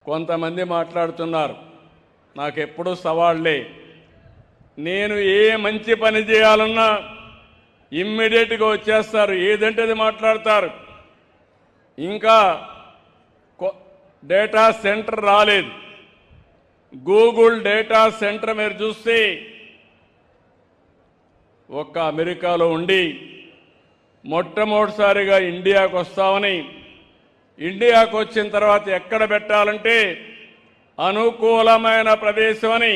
కొంతమంది మాట్లాడుతున్నారు, నాకెప్పుడు సవాళ్లే. నేను ఏ మంచి పని చేయాలన్నా ఇమ్మీడియట్గా వచ్చేస్తారు, ఏదంటే అది మాట్లాడతారు. ఇంకా డేటా సెంటర్ రాలేదు. గూగుల్ డేటా సెంటర్ మీరు చూస్తే ఒక్క అమెరికాలో ఉండి మొట్టమొదటిసారిగా ఇండియాకు వస్తామని, ఇండియాకు వచ్చిన తర్వాత ఎక్కడ పెట్టాలంటే అనుకూలమైన ప్రదేశం అని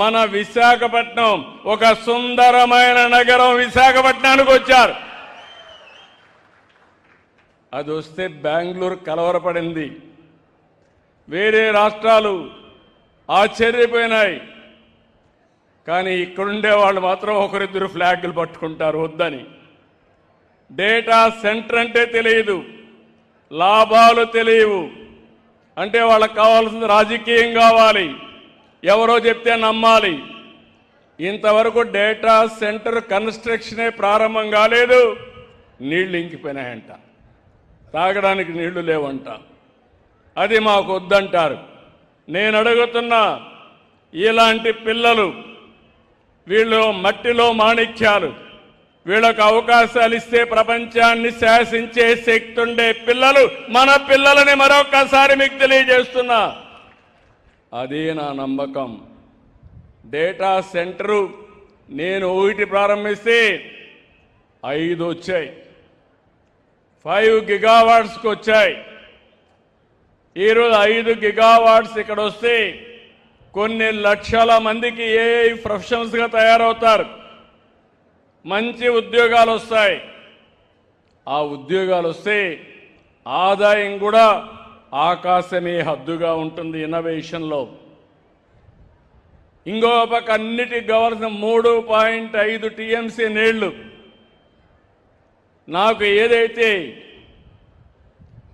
మన విశాఖపట్నం, ఒక సుందరమైన నగరం విశాఖపట్నానికి వచ్చారు. అది వస్తే బెంగళూరు కలవరపడింది, వేరే రాష్ట్రాలు ఆశ్చర్యపోయినాయి. కానీ ఇక్కడుండే వాళ్ళు మాత్రం ఒకరిద్దరు ఫ్లాగులు పట్టుకుంటారు వద్దని. డేటా సెంటర్ అంటే తెలియదు, లాభాలు తెలియవు. అంటే వాళ్ళకి కావాల్సింది రాజకీయం కావాలి, ఎవరో చెప్తే నమ్మాలి. ఇంతవరకు డేటా సెంటర్ కన్స్ట్రక్షనే ప్రారంభం కాలేదు, నీళ్లు ఇంకిపోయినాయంట, తాగడానికి నీళ్లు లేవంట. అది మాకు వద్దంటారు. నేను అడుగుతున్నా, ఇలాంటి పిల్లలు, వీళ్ళు మట్టిలో మాణిక్యాలు, వీళ్ళకు అవకాశాలు ఇస్తే ప్రపంచాన్ని శాసించే శక్తి ఉండే పిల్లలు మన పిల్లలని మరొకసారి మీకు తెలియజేస్తున్నా. అదే నా నమ్మకం. డేటా సెంటరు నేను 1 ప్రారంభిస్తే 5 వచ్చాయి, 5 గిగావాట్స్కి వచ్చాయి. ఈరోజు 5 గిగావాట్స్ ఇక్కడ వస్తే కొన్ని లక్షల మందికి ఏఐ ప్రొఫెషనల్స్గా తయారవుతారు, మంచి ఉద్యోగాలు వస్తాయి. ఆ ఉద్యోగాలు వస్తే ఆదాయం కూడా ఆకాశమే హద్దుగా ఉంటుంది ఇన్నోవేషన్లో. ఇంకో పక్క అన్నిటికి కావాల్సిన 3.5 టీఎంసీ నీళ్లు. నాకు ఏదైతే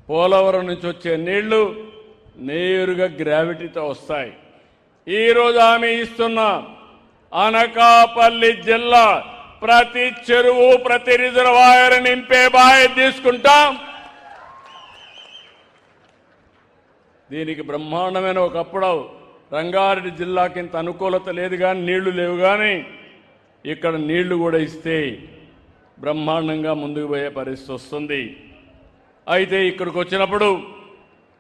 పోలవరం నుంచి వచ్చే నీళ్లు నేరుగా గ్రావిటీతో వస్తాయి. ఈరోజు హామీ ఇస్తున్నా, అనకాపల్లి జిల్లా ప్రతి చెరువు, ప్రతి రిజర్వాయర్ నింపే బాధ్యత తీసుకుంటాం. దీనికి బ్రహ్మాండమైన, ఒకప్పుడు రంగారెడ్డి జిల్లాకి ఇంత అనుకూలత లేదు కానీ, నీళ్లు లేవు కానీ, ఇక్కడ నీళ్లు కూడా ఇస్తే బ్రహ్మాండంగా ముందుకు పోయే పరిస్థితి వస్తుంది. అయితే ఇక్కడికి వచ్చినప్పుడు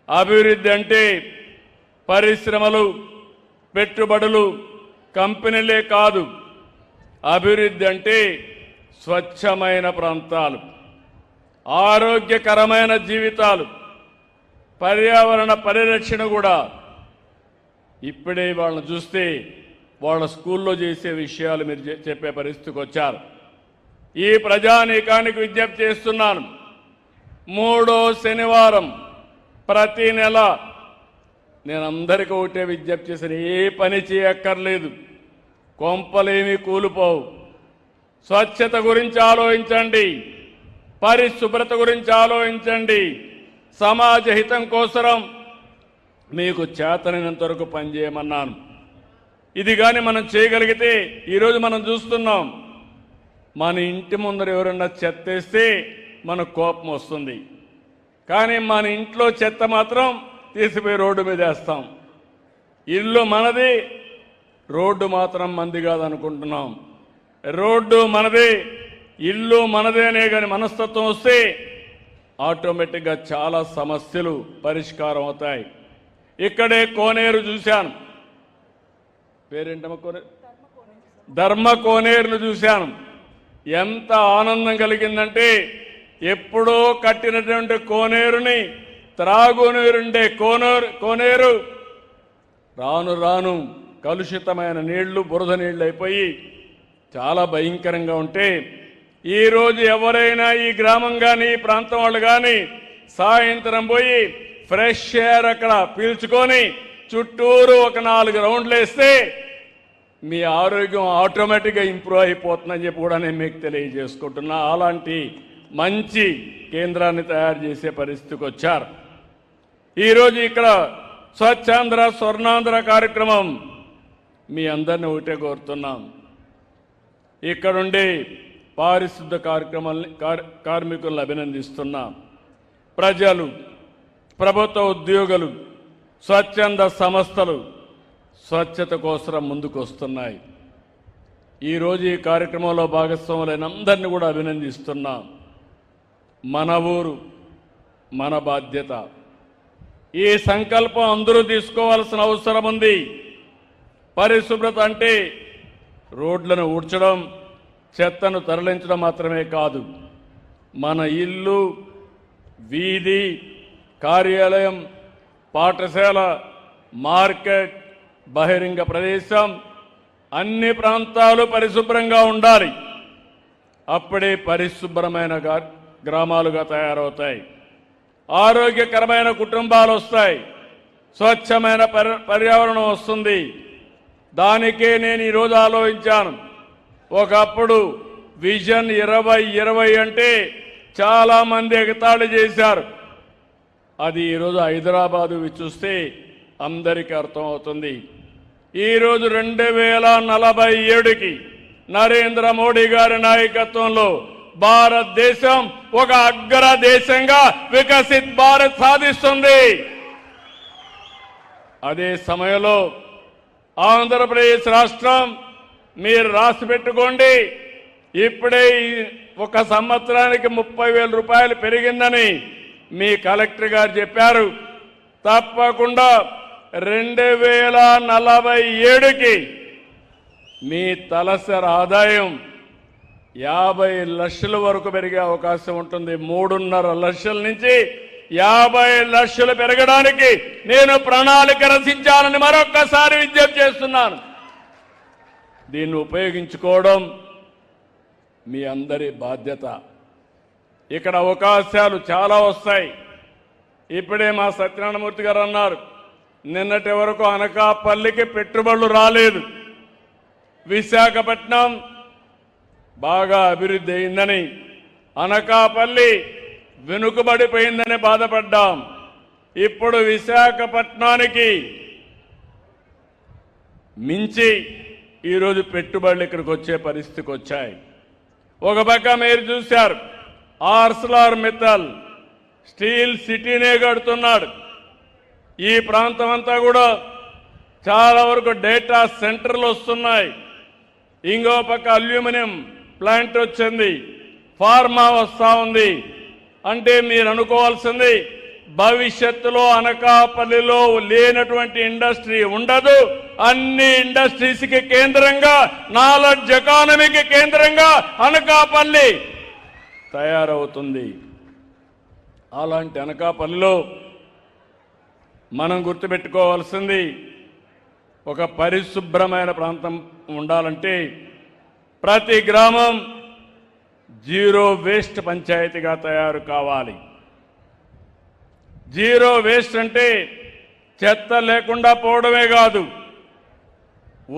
అభివృద్ధి అంటే పరిశ్రమలు, పెట్టుబడులు, కంపెనీలే కాదు. అభివృద్ధి అంటే స్వచ్ఛమైన ప్రాంతాలు, ఆరోగ్యకరమైన జీవితాలు, పర్యావరణ పరిరక్షణ కూడా. ఇప్పుడే వాళ్ళని చూస్తే వాళ్ళ స్కూల్లో చేసే విషయాలు మీరు చెప్పే పరిస్థితికి వచ్చారు. ఈ ప్రజానీకానికి విజ్ఞప్తి చేస్తున్నాను, 3వ శనివారం ప్రతి నెల నేను అందరికీ ఒకటే విజ్ఞప్తి చేశాను, ఏ పని చేయక్కర్లేదు, కొంపలేమి కూలిపోవు. స్వచ్ఛత గురించి ఆలోచించండి, పరిశుభ్రత గురించి ఆలోచించండి, సమాజ హితం కోసం మీకు చేతనైనంత వరకు పనిచేయమన్నాను. ఇది కానీ మనం చేయగలిగితే, ఈరోజు మనం చూస్తున్నాం, మన ఇంటి ముందర ఎవరన్నా చెత్త వేస్తే మనకు కోపం వస్తుంది, కానీ మన ఇంట్లో చెత్త మాత్రం తీసిపోయి రోడ్డు మీద వేస్తాం. ఇల్లు మనది, రోడ్డు మాత్రం మంది కాదనుకుంటున్నాం. రోడ్డు మనదే, ఇల్లు మనదే అనే కానీ మనస్తత్వం వస్తే ఆటోమేటిక్గా చాలా సమస్యలు పరిష్కారం అవుతాయి. ఇక్కడే కోనేరు చూశాను, పేరేంటమ్మా కోనేరు, ధర్మ కోనేరును చూశాను. ఎంత ఆనందం కలిగిందంటే, ఎప్పుడో కట్టినటువంటి కోనేరుని, త్రాగునీరుండే కోనేరు రాను రాను కలుషితమైన నీళ్లు, బురద నీళ్లు అయిపోయి చాలా భయంకరంగా ఉంటే, ఈరోజు ఎవరైనా ఈ గ్రామం కానీ, ఈ ప్రాంతం వాళ్ళు కానీ సాయంత్రం పోయి ఫ్రెష్ ఎయిర్ అక్కడ పీల్చుకొని చుట్టూరు ఒక 4 రౌండ్లు వేస్తే మీ ఆరోగ్యం ఆటోమేటిక్గా ఇంప్రూవ్ అయిపోతుందని చెప్పి కూడా నేను మీకు తెలియజేసుకుంటున్నా. అలాంటి మంచి కేంద్రాన్ని తయారు చేసే పరిస్థితికి వచ్చారు. ఈరోజు ఇక్కడ స్వచ్ఛాంధ్ర, స్వర్ణాంధ్ర కార్యక్రమం మీ అందరినీ ఒకటే కోరుతున్నాం, ఇక్కడుండి పారిశుద్ధ కార్మికులను అభినందిస్తున్నాం. ప్రజలు, ప్రభుత్వ ఉద్యోగులు, స్వచ్ఛంద సంస్థలు స్వచ్ఛత కోసం ముందుకు వస్తున్నాయి. ఈరోజు ఈ కార్యక్రమంలో భాగస్వాములైన అందరినీ కూడా అభినందిస్తున్నాం. మన ఊరు మన బాధ్యత. ఈ సంకల్పం అందరూ తీసుకోవాల్సిన అవసరం ఉంది. పరిశుభ్రత అంటే రోడ్లను ఊడ్చడం, చెత్తను తరలించడం మాత్రమే కాదు. మన ఇల్లు, వీధి, కార్యాలయం, పాఠశాల, మార్కెట్, బహిరంగ ప్రదేశం అన్ని ప్రాంతాలు పరిశుభ్రంగా ఉండాలి. అప్పుడే పరిశుభ్రమైన గ్రామాలుగా తయారవుతాయి. ఆరోగ్యకరమైన కుటుంబాలు వస్తాయి. స్వచ్ఛమైన పర్యావరణం వస్తుంది. దానికే నేను ఈరోజు ఆలోచించాను. ఒకప్పుడు విజన్ 2020 అంటే చాలామంది ఎగతాళి చేశారు. అది ఈరోజు హైదరాబాదు చూస్తే అందరికీ అర్థమవుతుంది. ఈరోజు 2047కి నరేంద్ర మోడీ గారి నాయకత్వంలో భారతదేశం ఒక అగ్ర దేశంగా వికసిత్ భారత్ సాధిస్తుంది. అదే సమయంలో ఆంధ్రప్రదేశ్ రాష్ట్రం మీరు రాసి పెట్టుకోండి. ఇప్పుడే ఒక సంవత్సరానికి 30,000 రూపాయలు పెరిగిందని మీ కలెక్టర్ గారు చెప్పారు. తప్పకుండా 2047కి మీ తలసరి ఆదాయం 50 లక్షల వరకు పెరిగే అవకాశం ఉంటుంది. 3.5 లక్షల నుంచి 50 లక్షలు పెరగడానికి నేను ప్రణాళిక రచించాలని మరొక్కసారి విజ్ఞప్తి చేస్తున్నాను. దీన్ని ఉపయోగించుకోవడం మీ అందరి బాధ్యత. ఇక్కడ అవకాశాలు చాలా వస్తాయి. ఇప్పుడే మా సత్యనారాయణమూర్తి గారు అన్నారు, నిన్నటి వరకు అనకాపల్లికి పెట్టుబడులు రాలేదు. విశాఖపట్నం బాగా అభివృద్ధి అయిందని, అనకాపల్లి వెనుకబడిపోయిందని బాధపడ్డాం. ఇప్పుడు విశాఖపట్నానికి మించి ఈరోజు పెట్టుబడులు ఇక్కడికి వచ్చే పరిస్థితికి వచ్చాయి. ఒక పక్క మీరు చూశారు, ఆర్సెలర్ మిత్తల్ స్టీల్ సిటీనే కడుతున్నాడు. ఈ ప్రాంతం అంతా కూడా చాలా వరకు డేటా సెంటర్లు వస్తున్నాయి. ఇంకో పక్క అల్యూమినియం ప్లాంట్ వచ్చింది, ఫార్మా వస్తూ ఉంది. అంటే మీరు అనుకోవాల్సింది, భవిష్యత్తులో అనకాపల్లిలో లేనటువంటి ఇండస్ట్రీ ఉండదు. అన్ని ఇండస్ట్రీస్కి కేంద్రంగా, నాలెడ్జ్ ఎకానమీకి కేంద్రంగా అనకాపల్లి తయారవుతుంది. అలాంటి అనకాపల్లిలో మనం గుర్తుపెట్టుకోవాల్సింది, ఒక పరిశుభ్రమైన ప్రాంతం ఉండాలంటే ప్రతి గ్రామం జీరో వేస్ట్ పంచాయతీగా తయారు కావాలి. జీరో వేస్ట్ అంటే చెత్త లేకుండా పోవడమే కాదు,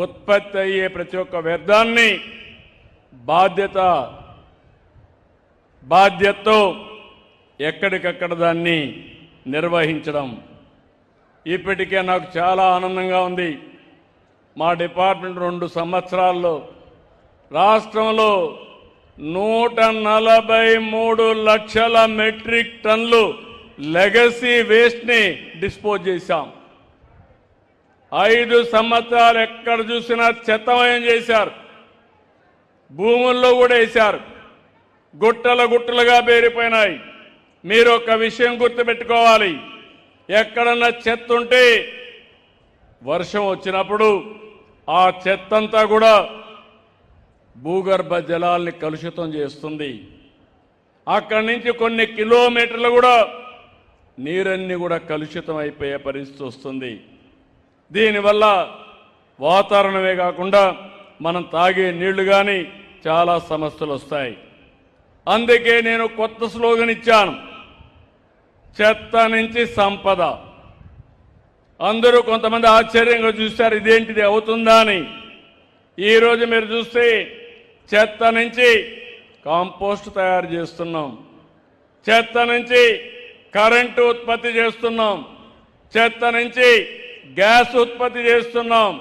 ఉత్పత్తి అయ్యే ప్రతి ఒక్క వ్యర్థాన్ని బాధ్యతతో ఎక్కడికక్కడ దాన్ని నిర్వహించడం. ఇప్పటికే నాకు చాలా ఆనందంగా ఉంది. మా డిపార్ట్మెంట్ 2 సంవత్సరాల్లో రాష్ట్రంలో 143 లక్షల మెట్రిక్ టన్నులు లెగసీ వేస్ట్ని డిస్పోజ్ చేశాం. 5 సంవత్సరాలు ఎక్కడ చూసినా చెత్తమయం చేశారు. భూముల్లో కూడా వేశారు. గుట్టలుగా పేరిపోయినాయి. మీరు ఒక విషయం గుర్తుపెట్టుకోవాలి, ఎక్కడన్నా చెత్త ఉంటే వర్షం వచ్చినప్పుడు ఆ చెత్తంతా కూడా భూగర్భ జలాల్ని కలుషితం చేస్తుంది. అక్కడి నుంచి కొన్ని కిలోమీటర్లు కూడా నీరన్నీ కూడా కలుషితం అయిపోయే పరిస్థితి వస్తుంది. దీనివల్ల వాతావరణమే కాకుండా మనం తాగే నీళ్లు కానీ చాలా సమస్యలు వస్తాయి. అందుకే నేను కొత్త స్లోగన్ ఇచ్చాను, చెత్త నుంచి సంపద. అందరూ కొంతమంది ఆశ్చర్యంగా చూశారు, ఇదేంటిది అవుతుందా అని. ఈరోజు మీరు చూస్తే చెత్త నుంచి కాంపోస్ట్ తయారు చేస్తున్నాం, చెత్త నుంచి కరెంటు ఉత్పత్తి చేస్తున్నాం, చెత్త నుంచి గ్యాస్ ఉత్పత్తి చేస్తున్నాం.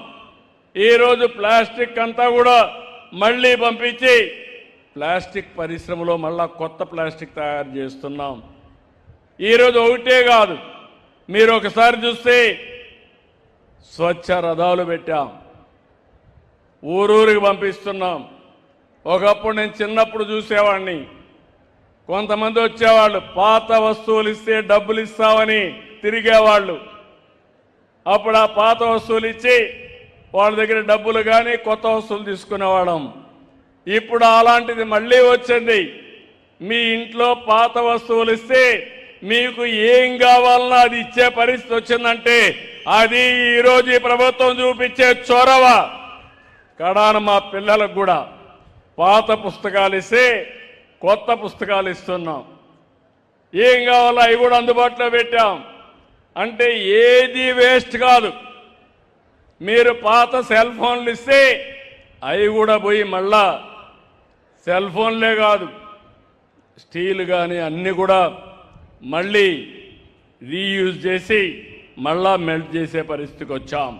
ఈరోజు ప్లాస్టిక్ అంతా కూడా మళ్ళీ పంపించి ప్లాస్టిక్ పరిశ్రమలో మళ్ళా కొత్త ప్లాస్టిక్ తయారు చేస్తున్నాం. ఈరోజు ఒకటే కాదు, మీరు ఒకసారి చూస్తే స్వచ్ఛ రథాలు పెట్టాం, ఊరూరికి పంపిస్తున్నాం. ఒకప్పుడు నేను చిన్నప్పుడు చూసేవాడిని, కొంతమంది వచ్చేవాళ్ళు పాత వస్తువులు ఇస్తే డబ్బులు ఇస్తామని తిరిగేవాళ్ళు. అప్పుడు ఆ పాత వస్తువులు ఇచ్చి వాళ్ళ దగ్గర డబ్బులు కానీ కొత్త వస్తువులు తీసుకునేవాళ్ళం. ఇప్పుడు అలాంటిది మళ్ళీ వచ్చింది. మీ ఇంట్లో పాత వస్తువులు ఇస్తే మీకు ఏం కావాలన్నా అది ఇచ్చే పరిస్థితి వచ్చిందంటే అది ఈరోజు ఈ ప్రభుత్వం చూపించే చొరవ. కడాన మా పిల్లలకు కూడా పాత పుస్తకాలు ఇస్తే కొత్త పుస్తకాలు ఇస్తున్నాం. ఏం కావాలో అవి కూడా అందుబాటులో పెట్టాం. అంటే ఏది వేస్ట్ కాదు. మీరు పాత సెల్ ఫోన్లు ఇస్తే అవి కూడా పోయి మళ్ళా సెల్ ఫోన్లే కాదు స్టీల్ కానీ అన్నీ కూడా మళ్ళీ రీయూజ్ చేసి మళ్ళా మెల్ట్ చేసే పరిస్థితికి వచ్చాం.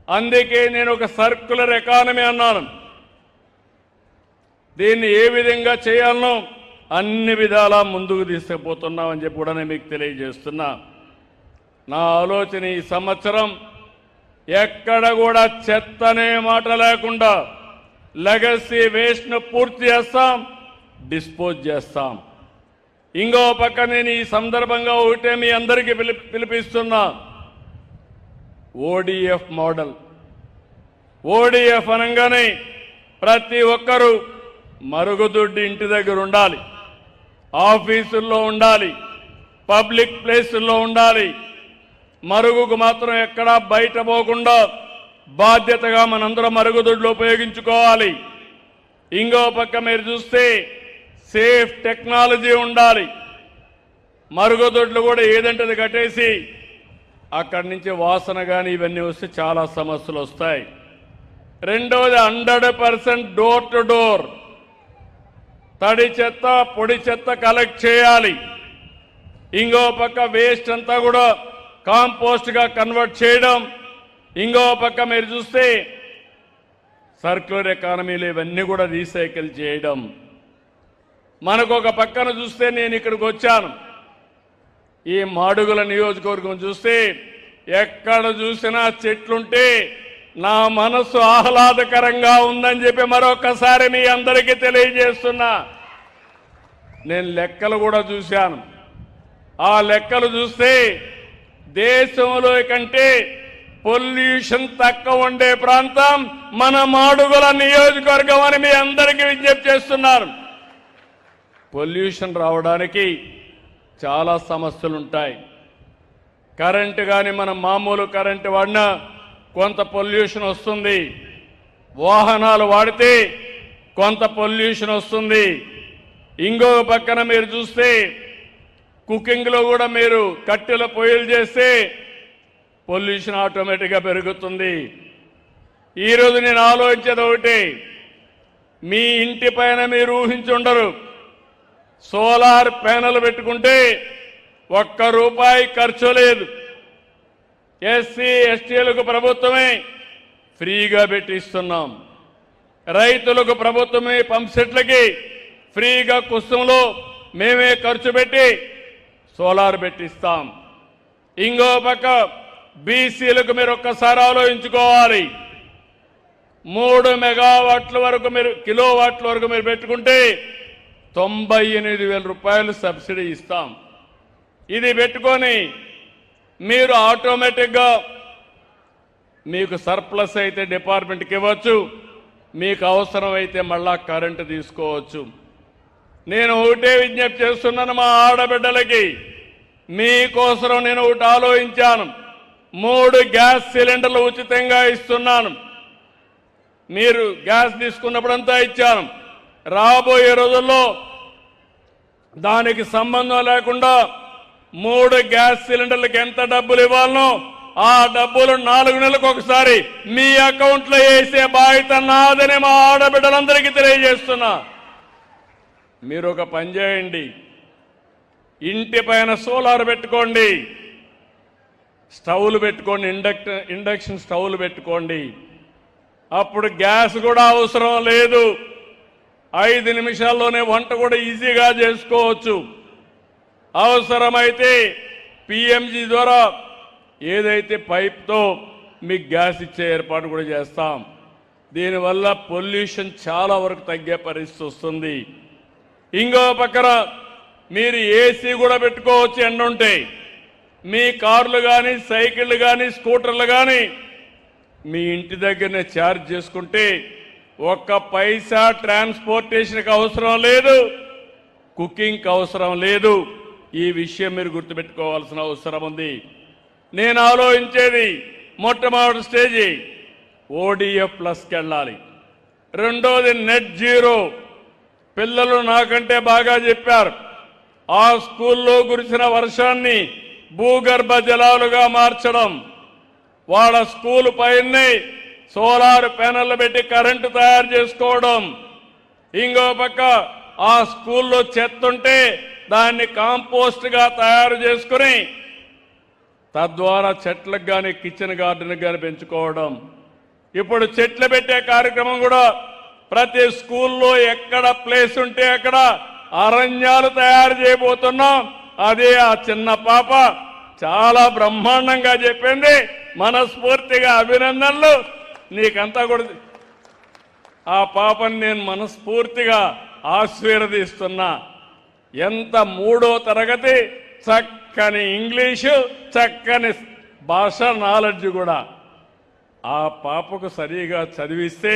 అందుకే నేను ఒక సర్క్యులర్ ఎకానమీ అన్నాను. దీన్ని ఏ విధంగా చేయాలనో అన్ని విధాలా ముందుకు తీసుకుపోతున్నామని చెప్పి కూడా నేను మీకు తెలియజేస్తున్నా. నా ఆలోచన ఈ సంవత్సరం ఎక్కడ కూడా చెత్త అనే మాట లేకుండా లెగసీ వేస్ట్ను పూర్తి చేస్తాం, డిస్పోజ్ చేస్తాం. ఇంకో పక్క నేను ఈ సందర్భంగా ఒకటే మీ అందరికీ పిలిపిస్తున్నా. ODF model. ఓడిఎఫ్ అనగానే ప్రతి ఒక్కరూ మరుగుదొడ్డి ఇంటి దగ్గర ఉండాలి, ఆఫీసుల్లో ఉండాలి, పబ్లిక్ ప్లేసుల్లో ఉండాలి. మరుగుకు మాత్రం ఎక్కడా బయట పోకుండా బాధ్యతగా మనందరం మరుగుదొడ్లు ఉపయోగించుకోవాలి. ఇంకో పక్క మీరు చూస్తే సేఫ్ టెక్నాలజీ ఉండాలి. మరుగుదొడ్లు కూడా ఏదంటే అది కట్టేసి అక్కడి నుంచి వాసన కానీ ఇవన్నీ వస్తే చాలా సమస్యలు వస్తాయి. రెండోది 100% డోర్ టు డోర్ తడి చెత్త పొడి చెత్త కలెక్ట్ చేయాలి. ఇంకో పక్క వేస్ట్ అంతా కూడా కాంపోస్ట్గా కన్వర్ట్ చేయడం. ఇంకో పక్క మీరు చూస్తే సర్క్యులర్ ఎకానమీలో ఇవన్నీ కూడా రీసైకిల్ చేయడం. మనకు ఒక పక్కన చూస్తే నేను ఇక్కడికి వచ్చాను, ఈ మాడుగుల నియోజకవర్గం చూస్తే ఎక్కడ చూసినా చెట్లుంటే నా మనసు ఆహ్లాదకరంగా ఉందని చెప్పి మరొకసారి మీ అందరికీ తెలియజేస్తున్నా. నేను లెక్కలు కూడా చూశాను. ఆ లెక్కలు చూస్తే దేశంలో కంటే పొల్యూషన్ తక్కువ ఉండే ప్రాంతం మన మాడుగుల నియోజకవర్గం అని మీ అందరికీ విజ్ఞప్తి చేస్తున్నారు. పొల్యూషన్ రావడానికి చాలా సమస్యలు ఉంటాయి. కరెంటు కానీ మనం మామూలు కరెంటు వాడినా కొంత పొల్యూషన్ వస్తుంది, వాహనాలు వాడితే కొంత పొల్యూషన్ వస్తుంది. ఇంకొక పక్కన మీరు చూస్తే కుకింగ్లో కూడా మీరు కట్టెల పొయ్యిలు చేస్తే పొల్యూషన్ ఆటోమేటిక్గా పెరుగుతుంది. ఈరోజు నేను ఆలోచించేది ఒకటి, మీ ఇంటి పైన మీరు ఊహించుండరు, సోలార్ ప్యానెల్ పెట్టుకుంటే ₹1 ఖర్చు లేదు. ఎస్సీ ఎస్టీలకు ప్రభుత్వమే ఫ్రీగా పెట్టిస్తున్నాం. రైతులకు ప్రభుత్వమే పంప్ సెట్లకి ఫ్రీగా కుస్తుంలో మేమే ఖర్చు పెట్టి సోలార్ పెట్టిస్తాం. ఇంకో పక్క బీసీలకు మీరు ఒక్కసారి ఆలోచించుకోవాలి. 3 మెగావాట్ల వరకు మీరు కిలోవాట్ల వరకు మీరు పెట్టుకుంటే ₹98,000 సబ్సిడీ ఇస్తాం. ఇది పెట్టుకొని మీరు ఆటోమేటిక్గా మీకు సర్ప్లస్ అయితే డిపార్ట్మెంట్కి ఇవ్వచ్చు, మీకు అవసరమైతే మళ్ళా కరెంటు తీసుకోవచ్చు. నేను ఒకటే విజ్ఞప్తి చేస్తున్నాను మా ఆడబిడ్డలకి, మీకోసం నేను ఒకటి ఆలోచించాను. 3 గ్యాస్ సిలిండర్లు ఉచితంగా ఇస్తున్నాను. మీరు గ్యాస్ తీసుకున్నప్పుడంతా ఇచ్చాను. రాబోయే రోజుల్లో దానికి సంబంధం లేకుండా 3 గ్యాస్ సిలిండర్లకు ఎంత డబ్బులు ఇవ్వాలనో ఆ డబ్బులు 4 నెలలకు ఒకసారి మీ అకౌంట్లో వేసే బాధ్యత నాదని మా ఆడబిడ్డలందరికీ తెలియజేస్తున్నా. మీరు ఒక పని చేయండి, ఇంటి పైన సోలార్ పెట్టుకోండి, స్టవ్లు పెట్టుకోండి, ఇండక్షన్ స్టవ్లు పెట్టుకోండి. అప్పుడు గ్యాస్ కూడా అవసరం లేదు. 5 నిమిషాల్లోనే వంట కూడా ఈజీగా చేసుకోవచ్చు. అవసరమైతే పిఎంజీ ద్వారా ఏదైతే పైప్తో మీకు గ్యాస్ ఇచ్చే ఏర్పాటు కూడా చేస్తాం. దీనివల్ల పొల్యూషన్ చాలా వరకు తగ్గే పరిస్థితి వస్తుంది. ఇంకో పక్కన మీరు ఏసీ కూడా పెట్టుకోవచ్చు ఎండుంటే. మీ కార్లు కానీ, సైకిళ్ళు కానీ, స్కూటర్లు కానీ మీ ఇంటి దగ్గరనే ఛార్జ్ చేసుకుంటే ఒక్క పైసా ట్రాన్స్పోర్టేషన్కి అవసరం లేదు, కుకింగ్కి అవసరం లేదు. ఈ విషయం మీరు గుర్తుపెట్టుకోవాల్సిన అవసరం ఉంది. నేను ఆలోచించేది మొట్టమొదటి స్టేజీ ఓడిఎఫ్ ప్లస్కి వెళ్ళాలి. రెండోది నెట్ జీరో. పిల్లలు నాకంటే బాగా చెప్పారు. ఆ స్కూల్లో కురిసిన వర్షాన్ని భూగర్భ జలాలుగా మార్చడం, వాళ్ళ స్కూల్ పైనే సోలార్ ప్యానెల్ పెట్టి కరెంటు తయారు చేసుకోవడం, ఇంకో పక్క ఆ స్కూల్లో చెత్త ఉంటే దాన్ని కాంపోస్ట్గా తయారు చేసుకుని తద్వారా చెట్లకు కానీ, కిచెన్ గార్డెన్కి కానీ పెంచుకోవడం. ఇప్పుడు చెట్లు పెట్టే కార్యక్రమం కూడా ప్రతి స్కూల్లో ఎక్కడ ప్లేస్ ఉంటే అక్కడ అరణ్యాలు తయారు చేయబోతున్నాం. అదే ఆ చిన్న పాప చాలా బ్రహ్మాండంగా చెప్పింది. మనస్ఫూర్తిగా అభినందనలు. నీకంతా కూడా ఆ పాపని నేను మనస్ఫూర్తిగా ఆశీర్వదిస్తున్నా. ఎంత 3వ తరగతి, చక్కని ఇంగ్లీషు, చక్కని భాష నాలెడ్జ్ కూడా. ఆ పాపకు సరిగా చదివిస్తే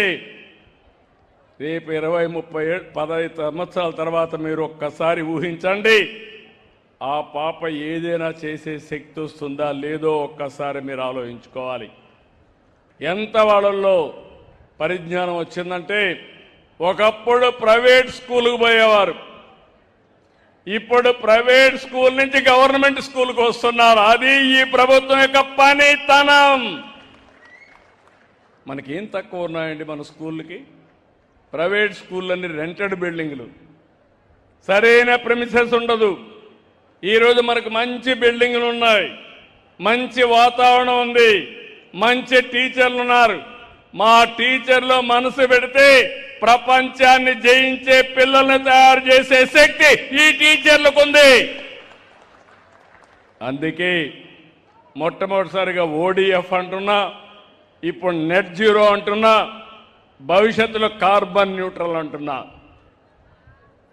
రేపు 20, 30, 15 సంవత్సరాల తర్వాత మీరు ఒక్కసారి ఊహించండి, ఆ పాప ఏదైనా చేసే శక్తి వస్తుందా లేదో ఒక్కసారి మీరు ఆలోచించుకోవాలి. ఎంత వాళ్ళల్లో పరిజ్ఞానం వచ్చిందంటే, ఒకప్పుడు ప్రైవేట్ స్కూల్కి పోయేవారు, ఇప్పుడు ప్రైవేట్ స్కూల్ నుంచి గవర్నమెంట్ స్కూల్కి వస్తున్నారు. అది ఈ ప్రభుత్వం యొక్క పనితనం. మనకేం తక్కువ ఉన్నాయండి మన స్కూళ్ళకి? ప్రైవేట్ స్కూళ్ళన్నీ రెంటెడ్ బిల్డింగ్లు, సరైన ప్రెమిసెస్ ఉండదు. ఈరోజు మనకు మంచి బిల్డింగ్లు ఉన్నాయి, మంచి వాతావరణం ఉంది, మంచి టీచర్లు ఉన్నారు. మా టీచర్లు మనసు పెడితే ప్రపంచాన్ని జయించే పిల్లల్ని తయారు చేసే శక్తి ఈ టీచర్లకు ఉంది. అందుకే మొట్టమొదటిసారిగా ఓడిఎఫ్ అంటున్నా, ఇప్పుడు నెట్ జీరో అంటున్నా, భవిష్యత్తులో కార్బన్ న్యూట్రల్ అంటున్నా.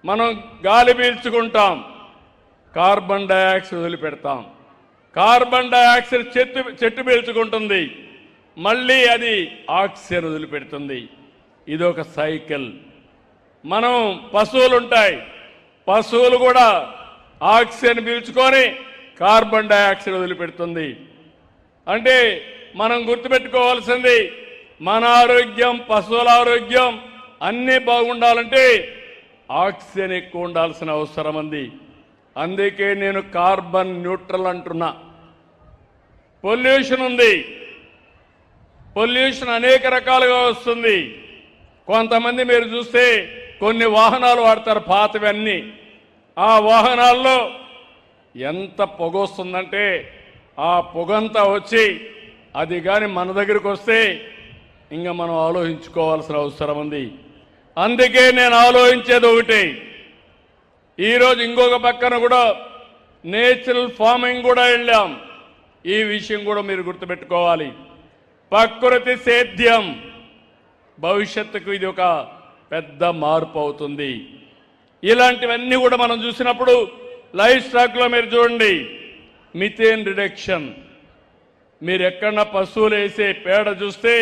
మనం గాలి పీల్చుకుంటాం, కార్బన్ డయాక్సైడ్ వదిలిపెడతాం. కార్బన్ డయాక్సైడ్ చెట్టు పీల్చుకుంటుంది, మళ్ళీ అది ఆక్సిజన్ వదిలిపెడుతుంది. ఇది ఒక సైకిల్. మనం పశువులు ఉంటాయి, పశువులు కూడా ఆక్సిజన్ పీల్చుకొని కార్బన్ డయాక్సైడ్ వదిలిపెడుతుంది. అంటే మనం గుర్తుపెట్టుకోవాల్సింది, మన ఆరోగ్యం, పశువుల ఆరోగ్యం అన్నీ బాగుండాలంటే ఆక్సిజన్ ఎక్కువ ఉండాల్సిన అవసరం ఉంది. అందుకే నేను కార్బన్ న్యూట్రల్ అంటున్నా. పొల్యూషన్ ఉంది, పొల్యూషన్ అనేక రకాలుగా వస్తుంది. కొంతమంది మీరు చూస్తే కొన్ని వాహనాలు వాడతారు, పాతవన్నీ. ఆ వాహనాల్లో ఎంత పొగ వస్తుందంటే ఆ పొగంతా వచ్చి అది కానీ మన దగ్గరికి వస్తే ఇంకా మనం ఆలోచించుకోవాల్సిన అవసరం ఉంది. అందుకే నేను ఆలోచించేది ఒకటి, ఈరోజు ఇంకొక పక్కన కూడా నేచురల్ ఫార్మింగ్ కూడా వెళ్ళాం. ఈ విషయం కూడా మీరు గుర్తుపెట్టుకోవాలి. ప్రకృతి సేద్యం భవిష్యత్తుకు ఇది ఒక పెద్ద మార్పు అవుతుంది. ఇలాంటివన్నీ కూడా మనం చూసినప్పుడు లైఫ్ స్టాక్లో మీరు చూడండి, మిథేన్ రిడక్షన్. మీరు ఎక్కడన్నా పశువులు వేసే పేడ చూస్తే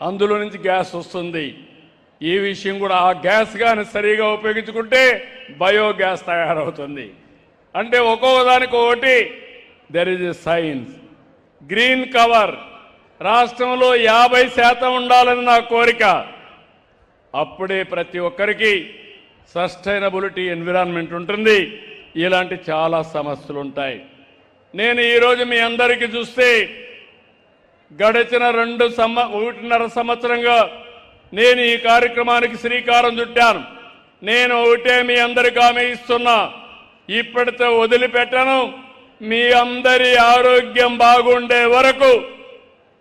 అందులో నుంచి గ్యాస్ వస్తుంది. ఈ విషయం కూడా ఆ గ్యాస్ కానీ సరిగా ఉపయోగించుకుంటే బయోగ్యాస్ తయారవుతుంది. అంటే ఒక్కొక్క దానికి ఒకటి there is a science. Green cover రాష్ట్రంలో 50% ఉండాలని నా కోరిక. అప్పుడే ప్రతి ఒక్కరికి సస్టైనబిలిటీ ఎన్విరాన్మెంట్ ఉంటుంది. ఇలాంటి చాలా సమస్యలు ఉంటాయి. నేను ఈరోజు మీ అందరికీ చూస్తే గడిచిన 1.5 సంవత్సరంగా నేను ఈ కార్యక్రమానికి శ్రీకారం చుట్టాను. నేను ఒకటే మీ అందరికీ హామీ ఇస్తున్నా, ఇప్పటితో వదిలిపెట్టను. మీ అందరి ఆరోగ్యం బాగుండే వరకు,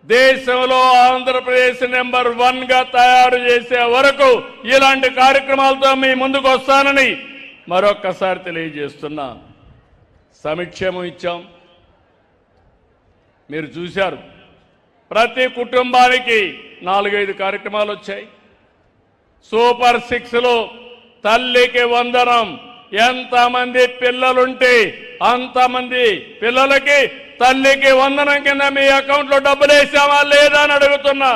దేశంలో ఆంధ్రప్రదేశ్ నెంబర్ 1గా తయారు చేసే వరకు ఇలాంటి కార్యక్రమాలతో మీ ముందుకు వస్తానని మరొక్కసారి తెలియజేస్తున్నా. సంక్షేమం ఇచ్చాం, మీరు చూశారు. ప్రతి కుటుంబానికి 4-5 కార్యక్రమాలు వచ్చాయి. సూపర్ 6లో తల్లికి వందనం. ఎంతమంది పిల్లలుంటే అంతమంది పిల్లలకి తల్లికి వందనం కింద మీ అకౌంట్లో డబ్బులు వేసామా లేదా అని అడుగుతున్నా.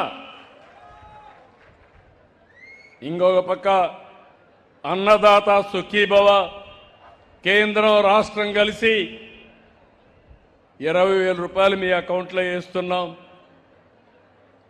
ఇంకొక పక్క అన్నదాత సుఖీభవ, కేంద్రం రాష్ట్రం కలిసి 20,000 రూపాయలు మీ అకౌంట్లో వేస్తున్నాం.